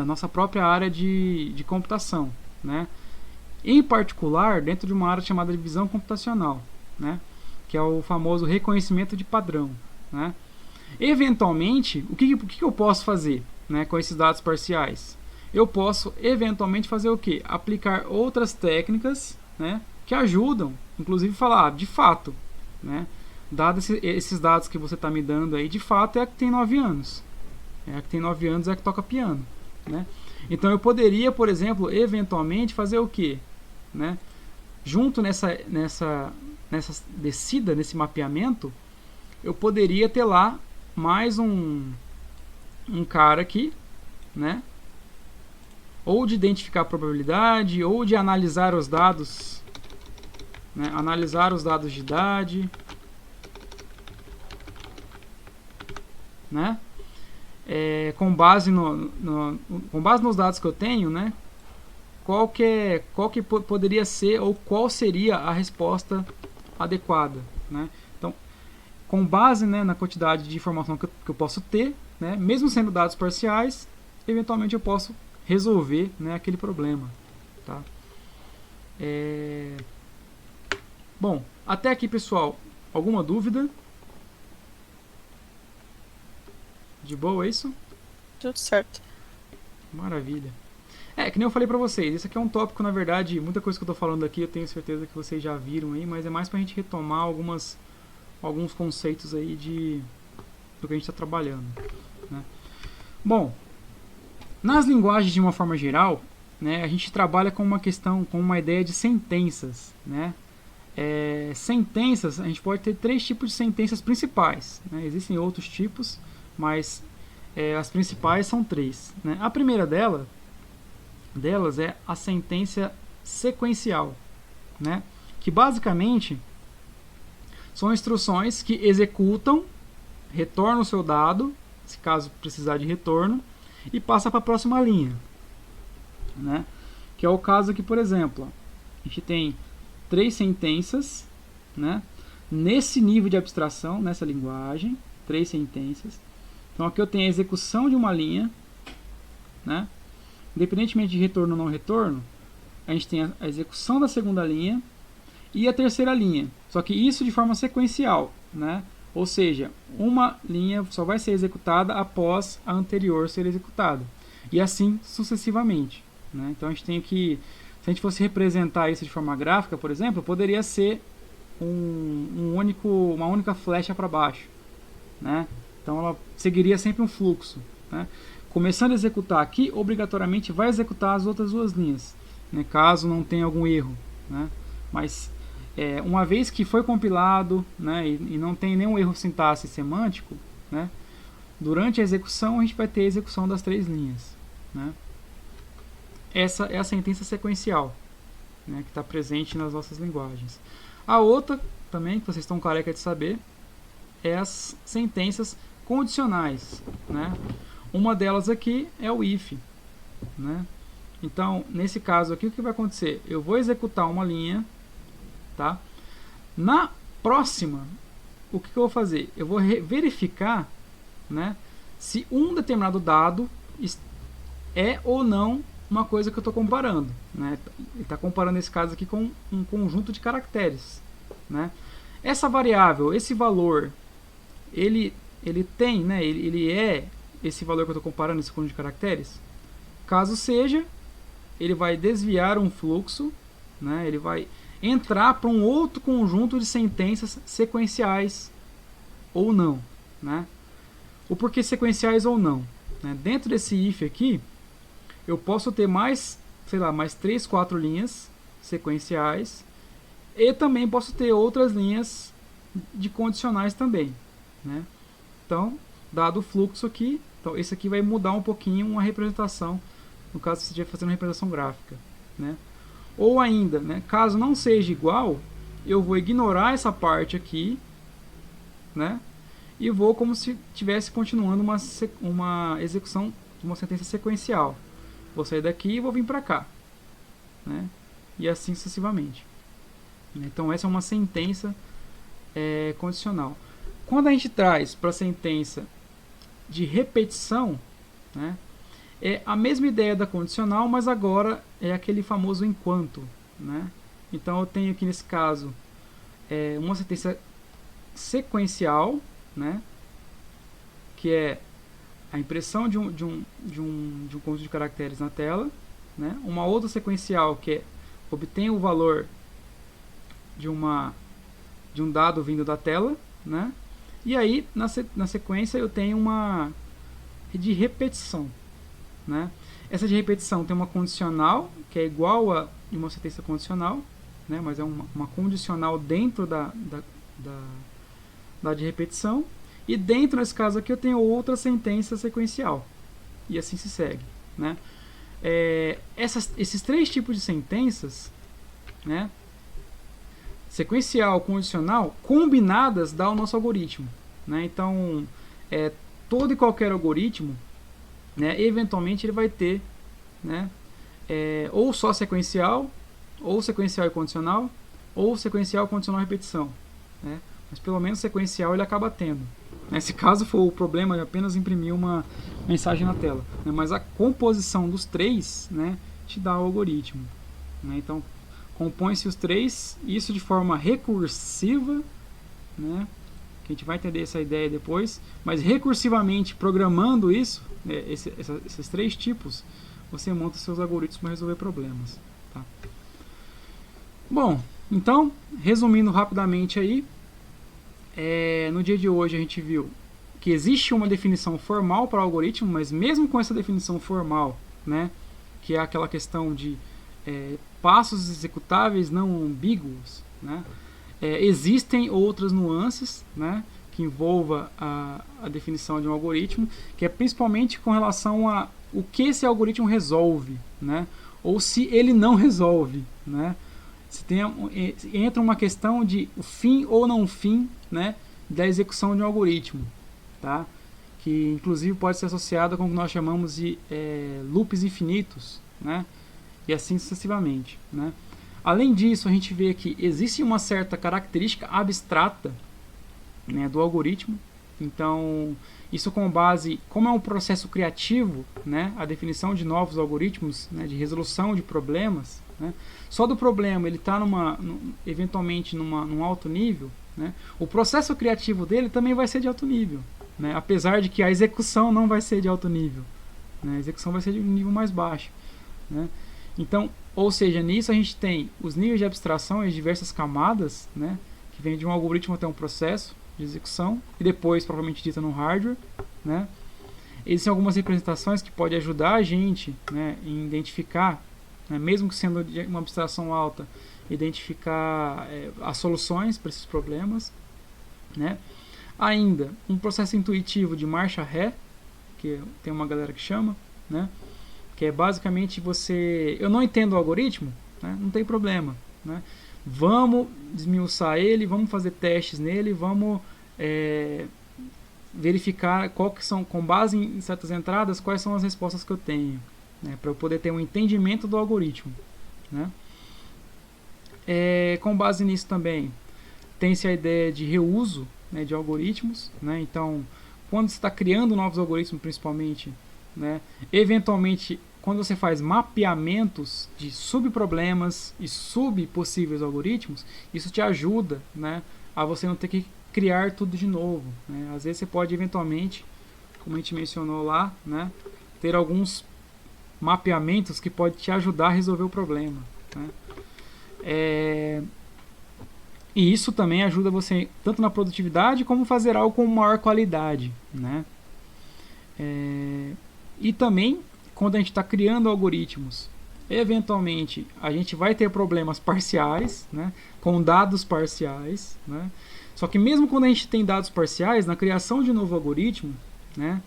nossa própria área de computação, né? Em particular, dentro de uma área chamada de visão computacional, né? Que é o famoso reconhecimento de padrão, né? Eventualmente, o que eu posso fazer, né, com esses dados parciais? Eu posso, eventualmente, fazer o quê? Aplicar outras técnicas, né, que ajudam, inclusive, falar, de fato, né, dados esses dados que você está me dando aí, de fato, é a que tem 9 anos. É a que tem 9 anos, é a que toca piano, né? Então, eu poderia, por exemplo, eventualmente, fazer o quê? Né? Junto nessa descida, nesse mapeamento, eu poderia ter lá mais um cara aqui, né? Ou de identificar a probabilidade, ou de analisar os dados, né? Analisar os dados de idade, né? Com base nos dados que eu tenho, né? Qual que poderia ser ou qual seria a resposta adequada, né? Então, com base, né, na quantidade de informação que eu posso ter, né, mesmo sendo dados parciais, eventualmente eu posso resolver, né, aquele problema, tá? Bom, até aqui, pessoal, alguma dúvida? De boa, é isso? Tudo certo. Maravilha. Que nem eu falei pra vocês, isso aqui é um tópico, na verdade, muita coisa que eu tô falando aqui eu tenho certeza que vocês já viram aí, mas é mais pra gente retomar alguns conceitos aí do que a gente está trabalhando, né? Bom, nas linguagens de uma forma geral, né, a gente trabalha com uma ideia de sentenças, né? Sentenças, a gente pode ter 3 tipos de sentenças principais, né? Existem outros tipos, mas as principais são 3, né? A primeira delas é a sentença sequencial, né? Que basicamente são instruções que executam, retornam o seu dado, se caso precisar de retorno, e passa para a próxima linha, né? Que é o caso aqui, por exemplo, a gente tem 3 sentenças, né? Nesse nível de abstração, nessa linguagem, 3 sentenças. Então aqui eu tenho a execução de uma linha, né? Independentemente de retorno ou não retorno, a gente tem a execução da segunda linha e a terceira linha. Só que isso de forma sequencial, né? Ou seja, uma linha só vai ser executada após a anterior ser executada. E assim sucessivamente, né? Então a gente tem que, se a gente fosse representar isso de forma gráfica, por exemplo, poderia ser uma única flecha para baixo, né? Então ela seguiria sempre um fluxo, né? Começando a executar aqui, obrigatoriamente vai executar as outras 2 linhas, né? Caso não tenha algum erro, né? Mas uma vez que foi compilado, né, e não tem nenhum erro sintático e semântico, né, durante a execução a gente vai ter a execução das 3 linhas, né? Essa é a sentença sequencial, né, que está presente nas nossas linguagens. A outra, também, que vocês estão careca de saber, é as sentenças condicionais, né? Uma delas aqui é o if, né? Então, nesse caso aqui, o que vai acontecer? Eu vou executar uma linha, tá? Na próxima, o que eu vou fazer? Eu vou verificar, né, se um determinado dado é ou não uma coisa que eu estou comparando, né? Ele está comparando esse caso aqui com um conjunto de caracteres, né? Essa variável, esse valor, ele tem, né? Ele é esse valor que eu estou comparando, esse conjunto de caracteres? Caso seja, ele vai desviar um fluxo, né? Ele vai entrar para um outro conjunto de sentenças sequenciais ou não, né? O porquê sequenciais ou não, né? Dentro desse if aqui, eu posso ter mais 3, 4 linhas sequenciais e também posso ter outras linhas de condicionais também, né? Então, dado o fluxo aqui, então esse aqui vai mudar um pouquinho uma representação, no caso se você estiver fazendo uma representação gráfica, né? Ou ainda, né, caso não seja igual, eu vou ignorar essa parte aqui, né, e vou como se estivesse continuando uma execução de uma sentença sequencial. Vou sair daqui e vou vir para cá, né, e assim sucessivamente. Então essa é uma sentença condicional. Quando a gente traz para a sentença de repetição, né, é a mesma ideia da condicional, mas agora é aquele famoso enquanto, né? Então eu tenho aqui nesse caso uma sentença sequencial, né, que é a impressão de um conjunto de caracteres na tela, né? Uma outra sequencial que obtém o valor de um dado vindo da tela, né? E aí na sequência eu tenho uma de repetição, né? Essa de repetição tem uma condicional que é igual a uma sentença condicional, né? Mas é uma condicional dentro da de repetição, e dentro desse caso aqui eu tenho outra sentença sequencial, e assim se segue, né? Esses 3 tipos de sentenças, né, sequencial, condicional, combinadas dá o nosso algoritmo, né? Então todo e qualquer algoritmo, né, eventualmente ele vai ter, né, ou só sequencial, ou sequencial e condicional, ou sequencial, condicional e repetição, né? Mas pelo menos sequencial ele acaba tendo. Se caso for o problema, eu apenas imprimir uma mensagem na tela, né? Mas a composição dos 3, né, te dá o algoritmo, né? Então compõe-se os 3, isso de forma recursiva, né, que a gente vai entender essa ideia depois, mas recursivamente programando isso, né, esses 3 tipos, você monta seus algoritmos para resolver problemas. Tá? Bom, então, resumindo rapidamente aí, no dia de hoje a gente viu que existe uma definição formal para o algoritmo, mas mesmo com essa definição formal, né, que é aquela questão de passos executáveis não ambíguos, né, existem outras nuances, né, que envolva a definição de um algoritmo, que é principalmente com relação a o que esse algoritmo resolve, né, ou se ele não resolve, né. Entra uma questão de o fim ou não fim, né, da execução de um algoritmo, tá? Que inclusive pode ser associado com o que nós chamamos de loops infinitos, né, e assim sucessivamente, né. Além disso, a gente vê que existe uma certa característica abstrata, né, do algoritmo. Então, isso com base, como é um processo criativo, né, a definição de novos algoritmos, né, de resolução de problemas, né, só do problema ele está eventualmente num alto nível, né, o processo criativo dele também vai ser de alto nível, né, apesar de que a execução não vai ser de alto nível, né, a execução vai ser de um nível mais baixo, né. Então, ou seja, nisso a gente tem os níveis de abstração e as diversas camadas, né, que vem de um algoritmo até um processo de execução e depois propriamente dita no hardware, né. Existem algumas representações que podem ajudar a gente, né, em identificar, né, mesmo que sendo de uma abstração alta, identificar as soluções para esses problemas, né. Ainda um processo intuitivo de marcha ré, que tem uma galera que chama, né, que é basicamente eu não entendo o algoritmo, né, não tem problema, né, vamos desmiuçar ele, vamos fazer testes nele, vamos verificar com base em certas entradas, quais são as respostas que eu tenho, né, para eu poder ter um entendimento do algoritmo, né. Com base nisso também tem-se a ideia de reuso, né, de algoritmos, né. Então, quando você está criando novos algoritmos, principalmente, né, eventualmente, quando você faz mapeamentos de subproblemas e subpossíveis algoritmos, isso te ajuda, né, a você não ter que criar tudo de novo, né. Às vezes você pode eventualmente, como a gente mencionou lá, né, ter alguns mapeamentos que podem te ajudar a resolver o problema, né. E isso também ajuda você tanto na produtividade como fazer algo com maior qualidade, né. E também, quando a gente está criando algoritmos, eventualmente a gente vai ter problemas parciais, né, com dados parciais, né. Só que mesmo quando a gente tem dados parciais, na criação de um novo algoritmo, né,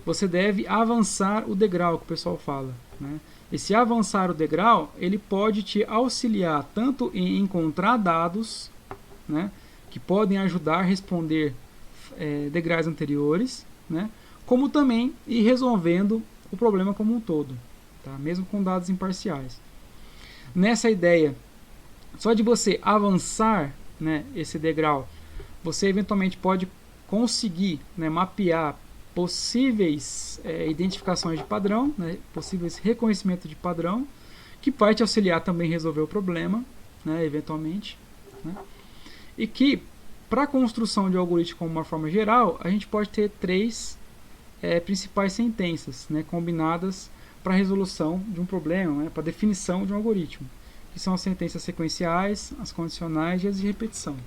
você deve avançar o degrau, que o pessoal fala, né. Esse avançar o degrau, ele pode te auxiliar tanto em encontrar dados, né, que podem ajudar a responder degraus anteriores, né, como também ir resolvendo o problema como um todo, tá? Mesmo com dados imparciais. Nessa ideia, só de você avançar, né, esse degrau, você eventualmente pode conseguir, né, mapear possíveis identificações de padrão, né, possíveis reconhecimento de padrão, que vai te auxiliar também a resolver o problema, né, eventualmente, né? E que, para a construção de algoritmo como uma forma geral, a gente pode ter 3 principais sentenças, né, combinadas para a resolução de um problema, né, para a definição de um algoritmo, que são as sentenças sequenciais, as condicionais e as de repetição.